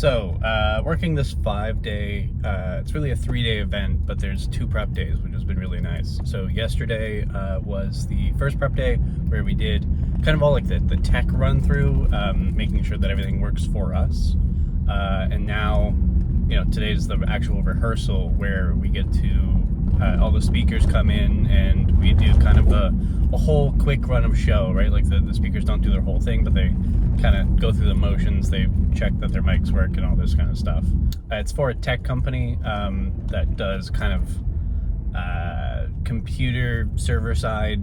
So, working this 5-day, it's really a 3-day event, but there's 2 prep days, which has been really nice. So yesterday was the first prep day where we did kind of all like the tech run through, making sure that everything works for us. And now, today's the actual rehearsal where we get to, all the speakers come in and we do kind of a whole quick run of show, right? Like the speakers don't do their whole thing, but they kind of go through the motions. They check that their mics work and all this kind of stuff. It's for a tech company that does kind of computer server side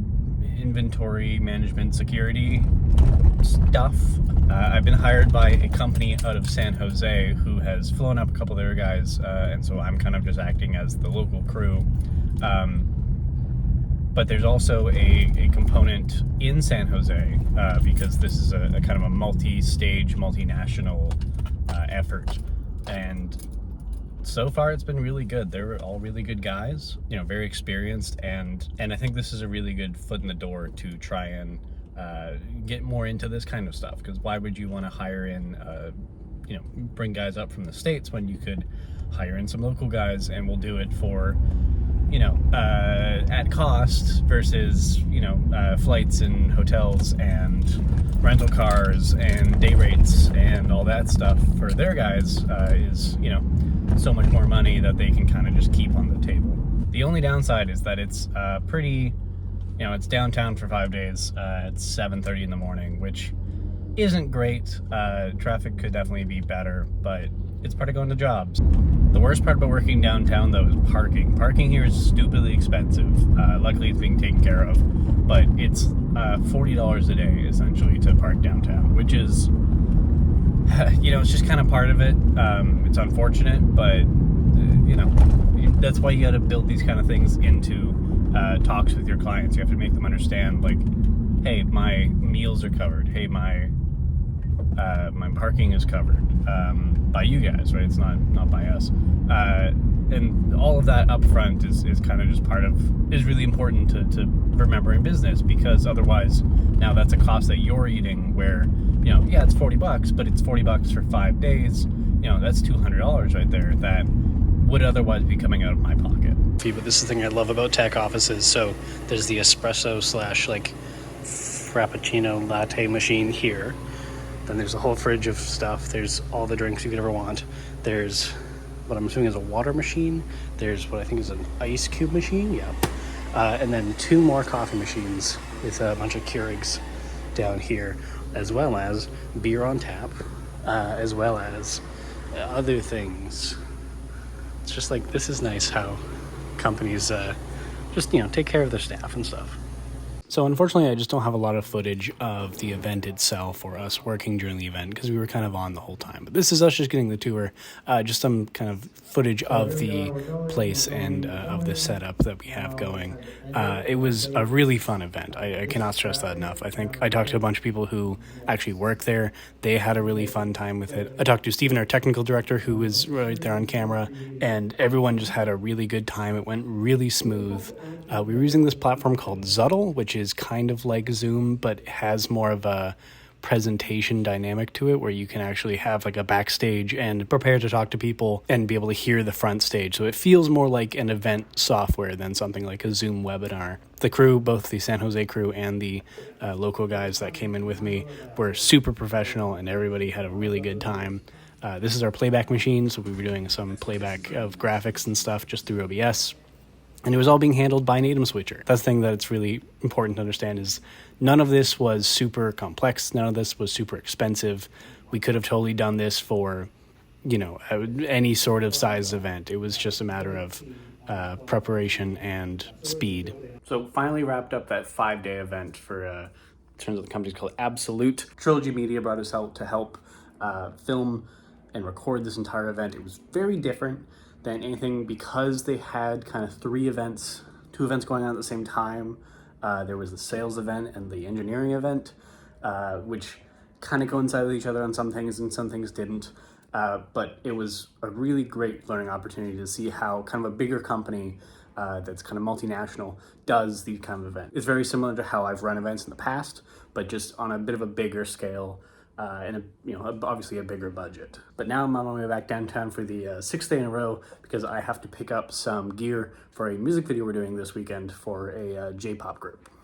inventory management security stuff. I've been hired by a company out of San Jose who has flown up a couple of their guys, and so I'm kind of just acting as the local crew. But there's also a component in San Jose because this is a kind of a multi-stage, multinational effort. And so far it's been really good. They're all really good guys, very experienced, and I think this is a really good foot in the door to try and get more into this kind of stuff, because why would you want to hire in bring guys up from the States when you could hire in some local guys and we'll do it for at cost versus flights and hotels and rental cars and day rates and all that stuff for their guys is so much more money that they can kind of just keep on the table. The only downside is that it's pretty, it's downtown for 5 days at 7:30 in the morning, which isn't great. Traffic could definitely be better, but it's part of going to jobs. The worst part about working downtown, though, is parking. Parking here is stupidly expensive. Luckily, it's being taken care of, but it's $40 a day, essentially, to park downtown, which is, it's just kind of part of it. It's unfortunate, but, that's why you got to build these kind of things into talks with your clients. You have to make them understand, like, hey, my meals are covered. Hey, my parking is covered by you guys, right? It's not by us. And all of that up front is kind of just is really important to remember in business, because otherwise now that's a cost that you're eating where, it's $40, but it's $40 for 5 days. That's $200 right there that would otherwise be coming out of my pocket. But this is the thing I love about tech offices. So there's the espresso / frappuccino latte machine here. Then there's a whole fridge of stuff. There's all the drinks you could ever want. There's what I'm assuming is a water machine. There's what I think is an ice cube machine. Yeah. And then 2 more coffee machines with a bunch of Keurigs down here, as well as beer on tap, as well as other things. It's just like, this is nice how companies just, take care of their staff and stuff. So unfortunately, I just don't have a lot of footage of the event itself or us working during the event because we were kind of on the whole time. But this is us just getting the tour, just some kind of footage of the place and of the setup that we have going. It was a really fun event. I cannot stress that enough. I think I talked to a bunch of people who actually work there. They had a really fun time with it. I talked to Steven, our technical director, who was right there on camera, and everyone just had a really good time. It went really smooth. We were using this platform called Zuddle, which is kind of like Zoom, but has more of a presentation dynamic to it, where you can actually have like a backstage and prepare to talk to people and be able to hear the front stage. So it feels more like an event software than something like a Zoom webinar. The crew, both the San Jose crew and the local guys that came in with me, were super professional, and everybody had a really good time. This is our playback machine, so we were doing some playback of graphics and stuff just through OBS. And it was all being handled by an ADEM switcher. That's the thing that it's really important to understand, is none of this was super complex. None of this was super expensive. We could have totally done this for, any sort of size event. It was just a matter of preparation and speed. So finally wrapped up that 5-day event for, turns out the company's called Absolute. Trilogy Media brought us out to help film and record this entire event. It was very different than anything because they had kind of 2 events going on at the same time. There was the sales event and the engineering event, which kind of coincided with each other on some things and some things didn't. But it was a really great learning opportunity to see how kind of a bigger company that's kind of multinational does these kind of events. It's very similar to how I've run events in the past, but just on a bit of a bigger scale and obviously a bigger budget. But now I'm on my way back downtown for the sixth day in a row because I have to pick up some gear for a music video we're doing this weekend for a J-pop group.